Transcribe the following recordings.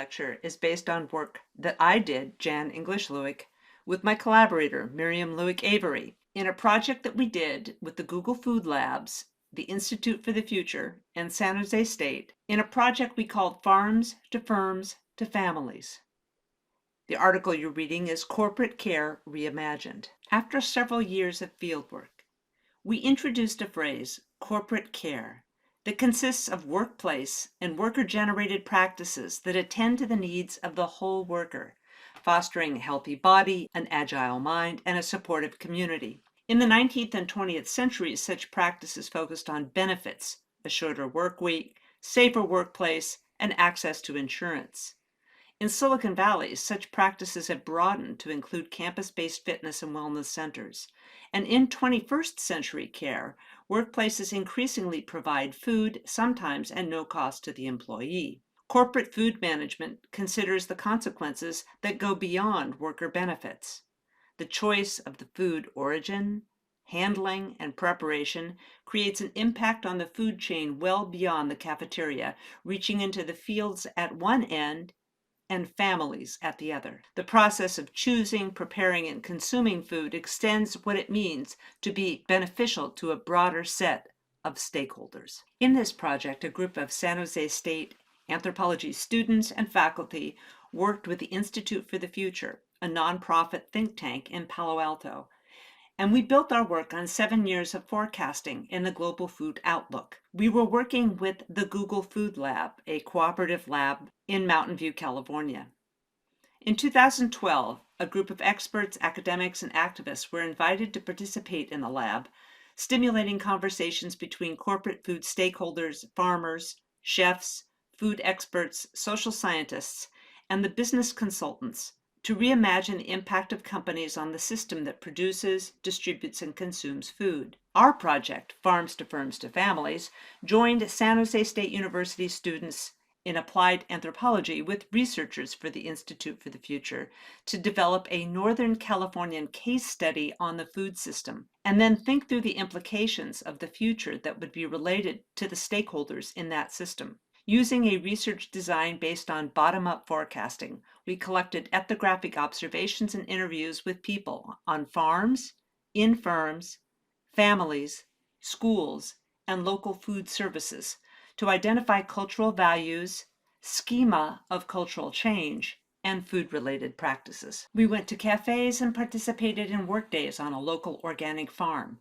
lecture is based on work that I did, Jan English-Lueck, with my collaborator, Miriam Lueck-Avery, in a project that we did with the Google Food Labs, the Institute for the Future, and San Jose State, in a project we called Farms to Firms to Families. The article you're reading is Corporate Care Reimagined. After several years of fieldwork, we introduced a phrase, corporate care, that consists of workplace and worker-generated practices that attend to the needs of the whole worker, fostering a healthy body, an agile mind, and a supportive community. In the 19th and 20th centuries, such practices focused on benefits, a shorter work week, safer workplace, and access to insurance. In Silicon Valley, such practices have broadened to include campus-based fitness and wellness centers. And in 21st century care, workplaces increasingly provide food, sometimes at no cost to the employee. Corporate food management considers the consequences that go beyond worker benefits. The choice of the food origin, handling, and preparation creates an impact on the food chain well beyond the cafeteria, reaching into the fields at one end and families at the other. The process of choosing, preparing, and consuming food extends what it means to be beneficial to a broader set of stakeholders. In this project, a group of San Jose State anthropology students and faculty worked with the Institute for the Future, a nonprofit think tank in Palo Alto. And we built our work on 7 years of forecasting in the global food outlook. We were working with the Google Food Lab, a cooperative lab in Mountain View, California. In 2012, a group of experts, academics, and activists were invited to participate in the lab, stimulating conversations between corporate food stakeholders, farmers, chefs, food experts, social scientists, and the business consultants to reimagine the impact of companies on the system that produces, distributes, and consumes food. Our project, Farms to Firms to Families, joined San Jose State University students in applied anthropology with researchers for the Institute for the Future to develop a Northern Californian case study on the food system, and then think through the implications of the future that would be related to the stakeholders in that system. Using a research design based on bottom-up forecasting, we collected ethnographic observations and interviews with people on farms, in firms, families, schools, and local food services to identify cultural values, schema of cultural change, and food-related practices. We went to cafes and participated in workdays on a local organic farm.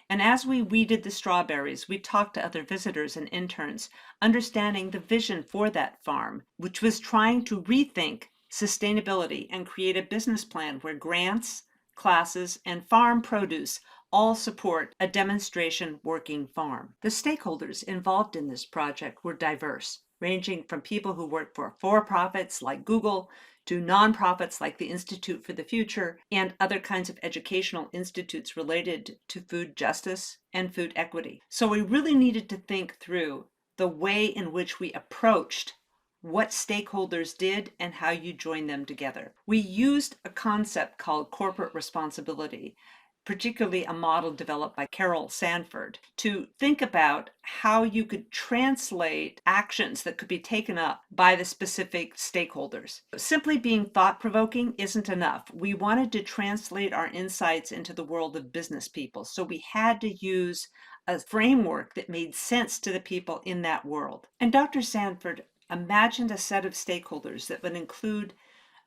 And as we weeded the strawberries, we talked to other visitors and interns, understanding the vision for that farm, which was trying to rethink sustainability and create a business plan where grants, classes, and farm produce all support a demonstration working farm. The stakeholders involved in this project were diverse, ranging from people who work for for-profits like Google to nonprofits like the Institute for the Future and other kinds of educational institutes related to food justice and food equity. So we really needed to think through the way in which we approached what stakeholders did and how you join them together. We used a concept called corporate responsibility, particularly a model developed by Carol Sanford, to think about how you could translate actions that could be taken up by the specific stakeholders. Simply being thought-provoking isn't enough. We wanted to translate our insights into the world of business people, so we had to use a framework that made sense to the people in that world. And Dr. Sanford imagined a set of stakeholders that would include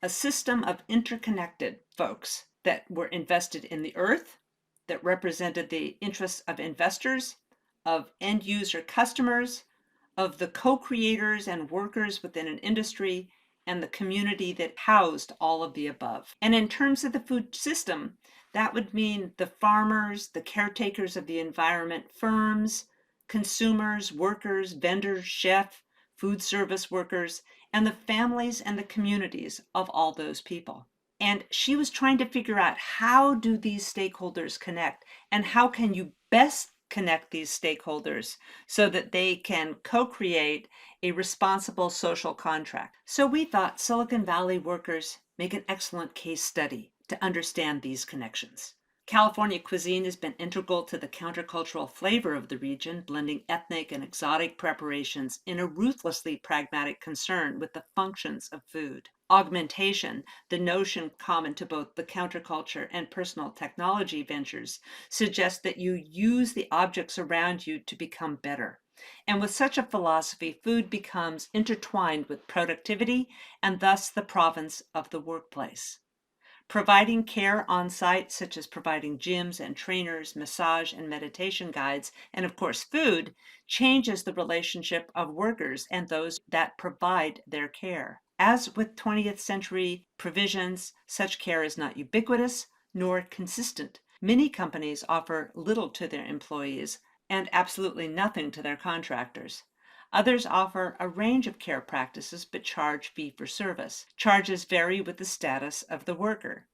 a system of interconnected folks that were invested in the earth, that represented the interests of investors, of end user customers, of the co-creators and workers within an industry, and the community that housed all of the above. And in terms of the food system, that would mean the farmers, the caretakers of the environment, firms, consumers, workers, vendors, chefs, food service workers, and the families and the communities of all those people. And she was trying to figure out, how do these stakeholders connect, and how can you best connect these stakeholders so that they can co-create a responsible social contract. So we thought Silicon Valley workers make an excellent case study to understand these connections. California cuisine has been integral to the countercultural flavor of the region, blending ethnic and exotic preparations in a ruthlessly pragmatic concern with the functions of food. Augmentation, the notion common to both the counterculture and personal technology ventures, suggests that you use the objects around you to become better. And with such a philosophy, food becomes intertwined with productivity and thus the province of the workplace. Providing care on site, such as providing gyms and trainers, massage and meditation guides, and of course food, changes the relationship of workers and those that provide their care. As with 20th century provisions, such care is not ubiquitous nor consistent. Many companies offer little to their employees and absolutely nothing to their contractors. Others offer a range of care practices but charge fee for service. Charges vary with the status of the worker.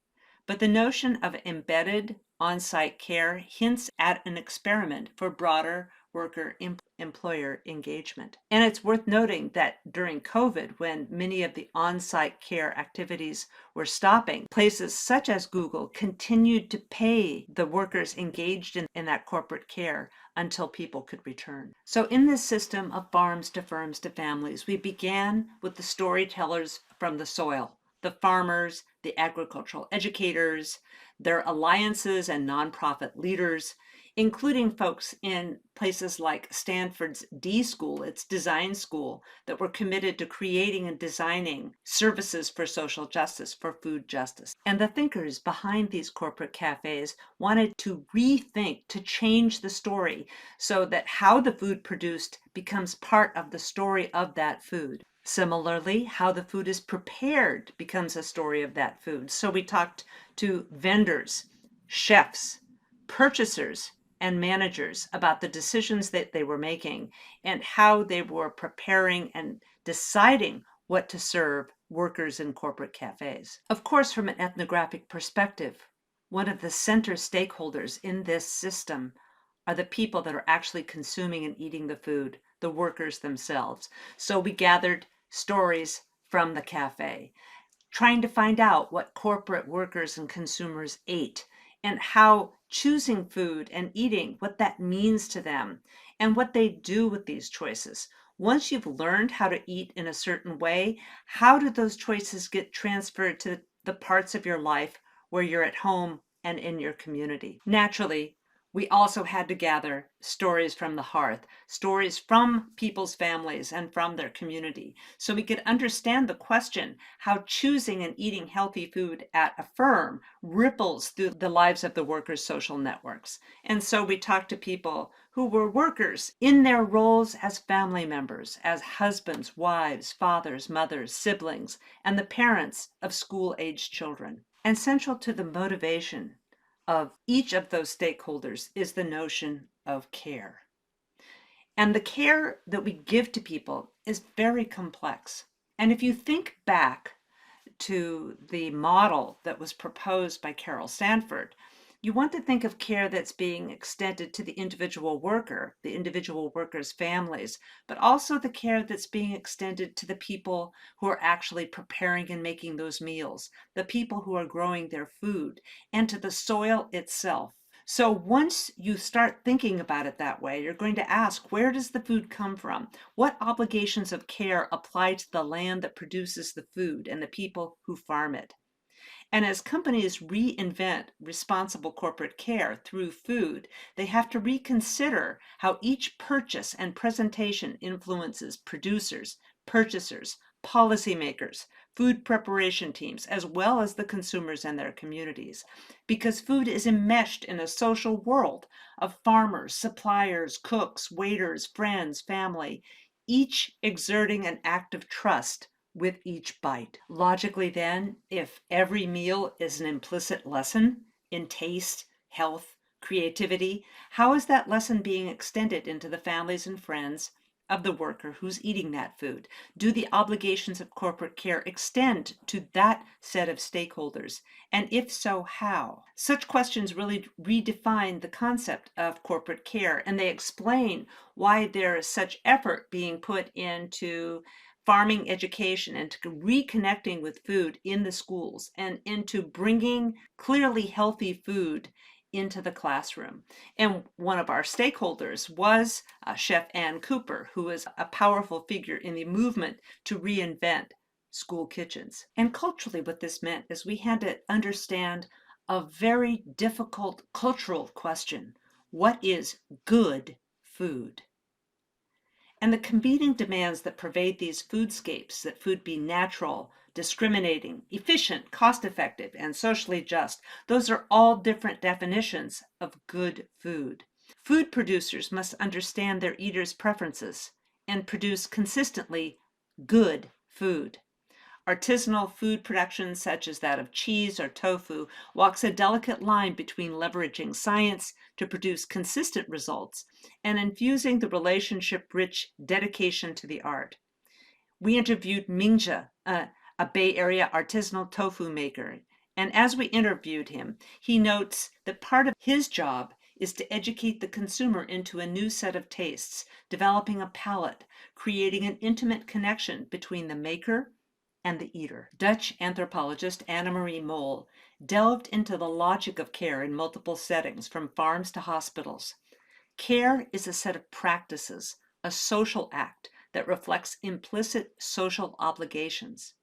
But the notion of embedded on-site care hints at an experiment for broader worker-employer engagement. And it's worth noting that during COVID, when many of the on-site care activities were stopping, places such as Google continued to pay the workers engaged in that corporate care until people could return. So in this system of farms to firms to families, we began with the storytellers from the soil, the farmers, the agricultural educators, their alliances and nonprofit leaders, including folks in places like Stanford's D School, its design school, that were committed to creating and designing services for social justice, for food justice. And the thinkers behind these corporate cafes wanted to rethink, to change the story so that how the food produced becomes part of the story of that food. Similarly, how the food is prepared becomes a story of that food. So we talked to vendors, chefs, purchasers, and managers about the decisions that they were making and how they were preparing and deciding what to serve workers in corporate cafes. Of course, from an ethnographic perspective, one of the center stakeholders in this system are the people that are actually consuming and eating the food, the workers themselves. So we gathered stories from the cafe, trying to find out what corporate workers and consumers ate and how choosing food and eating, what that means to them and what they do with these choices. Once you've learned how to eat in a certain way, how do those choices get transferred to the parts of your life where you're at home and in your community? Naturally, we also had to gather stories from the hearth, stories from people's families and from their community, so we could understand the question how choosing and eating healthy food at a firm ripples through the lives of the workers' social networks. And so we talked to people who were workers in their roles as family members, as husbands, wives, fathers, mothers, siblings, and the parents of school-aged children. And central to the motivation of each of those stakeholders is the notion of care. And the care that we give to people is very complex. And if you think back to the model that was proposed by Carol Sanford, you want to think of care that's being extended to the individual worker, the individual worker's families, but also the care that's being extended to the people who are actually preparing and making those meals, the people who are growing their food, and to the soil itself. So once you start thinking about it that way, you're going to ask, where does the food come from? What obligations of care apply to the land that produces the food and the people who farm it? And as companies reinvent responsible corporate care through food, they have to reconsider how each purchase and presentation influences producers, purchasers, policymakers, food preparation teams, as well as the consumers and their communities. Because food is enmeshed in a social world of farmers, suppliers, cooks, waiters, friends, family, each exerting an act of trust with each bite. Logically then, if every meal is an implicit lesson in taste, health, creativity, how is that lesson being extended into the families and friends of the worker who's eating that food? Do the obligations of corporate care extend to that set of stakeholders? And if so, how? Such questions really redefine the concept of corporate care, and they explain why there is such effort being put into farming education and to reconnecting with food in the schools and into bringing clearly healthy food into the classroom. And one of our stakeholders was Chef Ann Cooper, who was a powerful figure in the movement to reinvent school kitchens. And culturally, what this meant is we had to understand a very difficult cultural question. What is good food? And the competing demands that pervade these foodscapes, that food be natural, discriminating, efficient, cost-effective, and socially just, those are all different definitions of good food. Food producers must understand their eaters' preferences and produce consistently good food. Artisanal food production, such as that of cheese or tofu, walks a delicate line between leveraging science to produce consistent results and infusing the relationship-rich dedication to the art. We interviewed Mingja, a Bay Area artisanal tofu maker, and as we interviewed him, he notes that part of his job is to educate the consumer into a new set of tastes, developing a palate, creating an intimate connection between the maker and the eater. Dutch anthropologist Annemarie Mol delved into the logic of care in multiple settings, from farms to hospitals. Care is a set of practices, a social act that reflects implicit social obligations.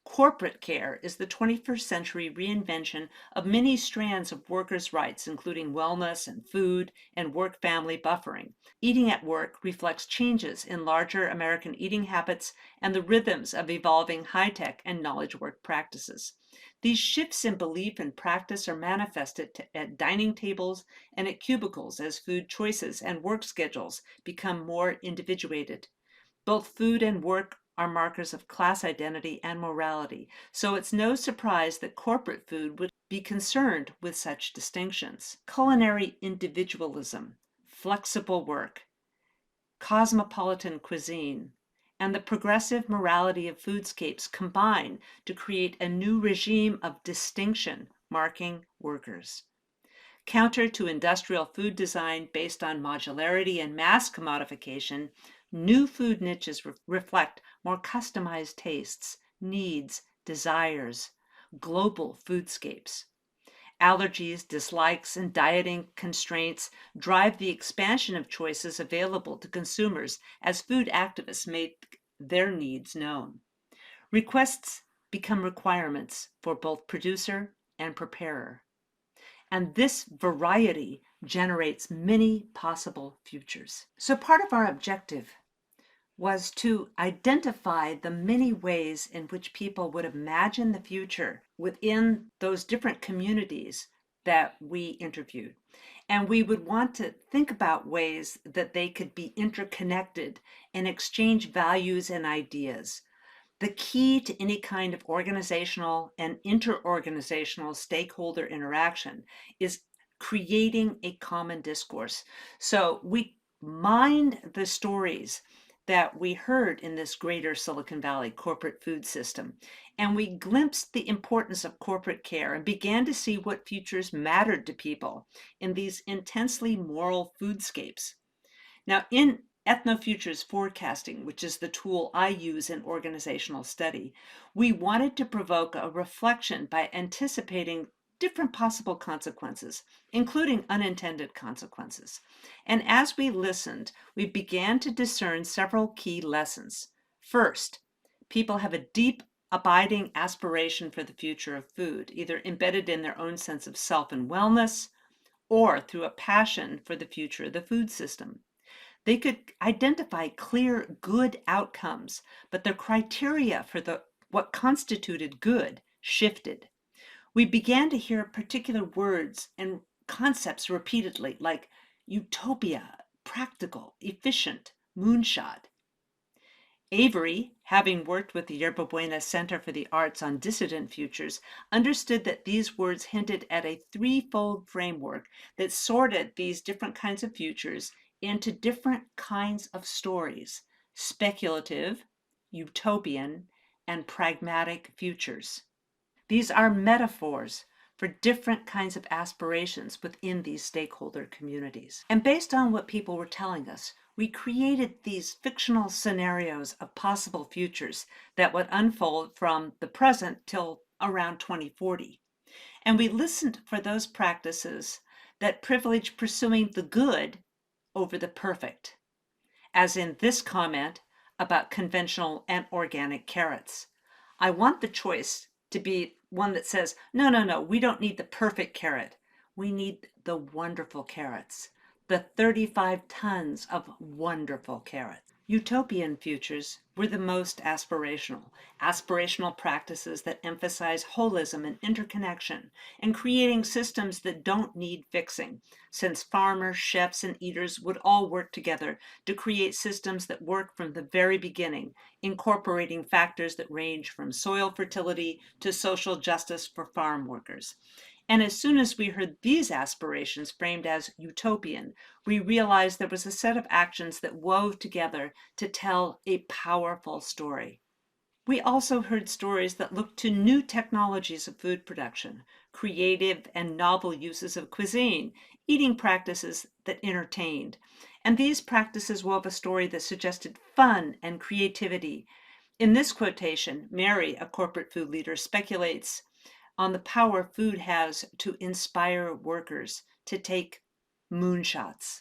Corporate care is the 21st century reinvention of many strands of workers' rights, including wellness and food and work-family buffering. Eating at work reflects changes in larger American eating habits and the rhythms of evolving high-tech and knowledge work practices. These shifts in belief and practice are manifested at dining tables and at cubicles as food choices and work schedules become more individuated. Both food and work are markers of class identity and morality, so it's no surprise that corporate food would be concerned with such distinctions. Culinary individualism, flexible work, cosmopolitan cuisine, and the progressive morality of foodscapes combine to create a new regime of distinction marking workers. Counter to industrial food design based on modularity and mass commodification, new food niches reflect more customized tastes, needs, desires, global foodscapes. Allergies, dislikes, and dieting constraints drive the expansion of choices available to consumers as food activists make their needs known. Requests become requirements for both producer and preparer. And this variety generates many possible futures. So part of our objective was to identify the many ways in which people would imagine the future within those different communities that we interviewed. And we would want to think about ways that they could be interconnected and exchange values and ideas. The key to any kind of organizational and interorganizational stakeholder interaction is creating a common discourse. So we mined the stories that we heard in this greater Silicon Valley corporate food system, and we glimpsed the importance of corporate care and began to see what futures mattered to people in these intensely moral foodscapes. Now, in ethnofutures forecasting, which is the tool I use in organizational study, we wanted to provoke a reflection by anticipating different possible consequences, including unintended consequences. And as we listened, we began to discern several key lessons. First, people have a deep, abiding aspiration for the future of food, either embedded in their own sense of self and wellness, or through a passion for the future of the food system. They could identify clear good outcomes, but the criteria for what constituted good shifted. We began to hear particular words and concepts repeatedly, like utopia, practical, efficient, moonshot. Avery, having worked with the Yerba Buena Center for the Arts on dissident futures, understood that these words hinted at a threefold framework that sorted these different kinds of futures into different kinds of stories: speculative, utopian, and pragmatic futures. These are metaphors for different kinds of aspirations within these stakeholder communities. And based on what people were telling us, we created these fictional scenarios of possible futures that would unfold from the present till around 2040. And we listened for those practices that privilege pursuing the good over the perfect, as in this comment about conventional and organic carrots. I want the choice to be one that says, no, no, no, we don't need the perfect carrot. We need the wonderful carrots, the 35 tons of wonderful carrots. Utopian futures were the most aspirational practices that emphasize holism and interconnection, and creating systems that don't need fixing, since farmers, chefs, and eaters would all work together to create systems that work from the very beginning, incorporating factors that range from soil fertility to social justice for farm workers. And as soon as we heard these aspirations framed as utopian, we realized there was a set of actions that wove together to tell a powerful story. We also heard stories that looked to new technologies of food production, creative and novel uses of cuisine, eating practices that entertained. And these practices wove a story that suggested fun and creativity. In this quotation, Mary, a corporate food leader, speculates on the power food has to inspire workers to take moonshots.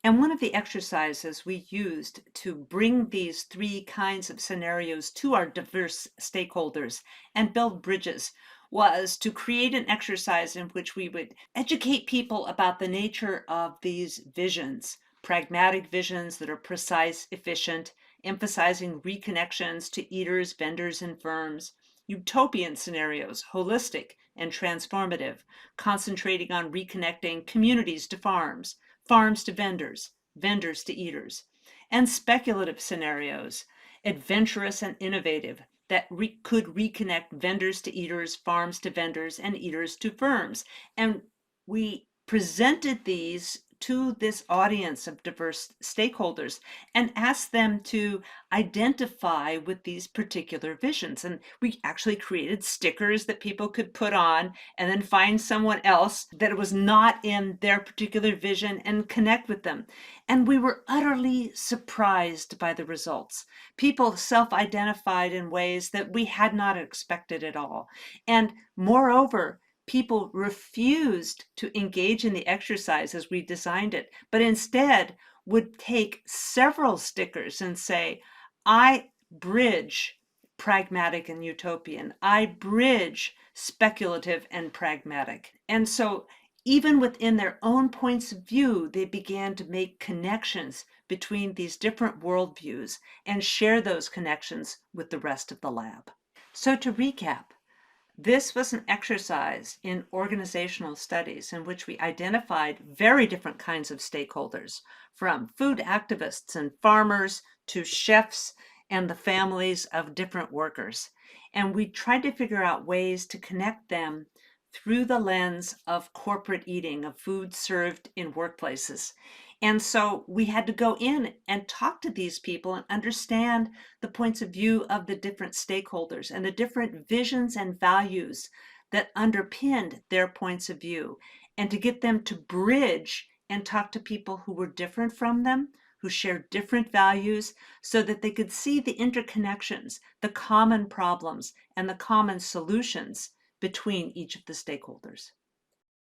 And one of the exercises we used to bring these three kinds of scenarios to our diverse stakeholders and build bridges was to create an exercise in which we would educate people about the nature of these visions, pragmatic visions that are precise, efficient, emphasizing reconnections to eaters, vendors, and firms, utopian scenarios, holistic and transformative, concentrating on reconnecting communities to farms, farms to vendors, vendors to eaters, and speculative scenarios, adventurous and innovative, that could reconnect vendors to eaters, farms to vendors, and eaters to firms. And we presented these to this audience of diverse stakeholders and asked them to identify with these particular visions. And we actually created stickers that people could put on and then find someone else that was not in their particular vision and connect with them. And we were utterly surprised by the results. People self-identified in ways that we had not expected at all. And moreover, people refused to engage in the exercise as we designed it, but instead would take several stickers and say, I bridge pragmatic and utopian. I bridge speculative and pragmatic. And so even within their own points of view, they began to make connections between these different worldviews and share those connections with the rest of the lab. So to recap, this was an exercise in organizational studies in which we identified very different kinds of stakeholders, from food activists and farmers to chefs and the families of different workers. And we tried to figure out ways to connect them through the lens of corporate eating, of food served in workplaces. And so we had to go in and talk to these people and understand the points of view of the different stakeholders and the different visions and values that underpinned their points of view, and to get them to bridge and talk to people who were different from them, who shared different values, so that they could see the interconnections, the common problems, and the common solutions between each of the stakeholders.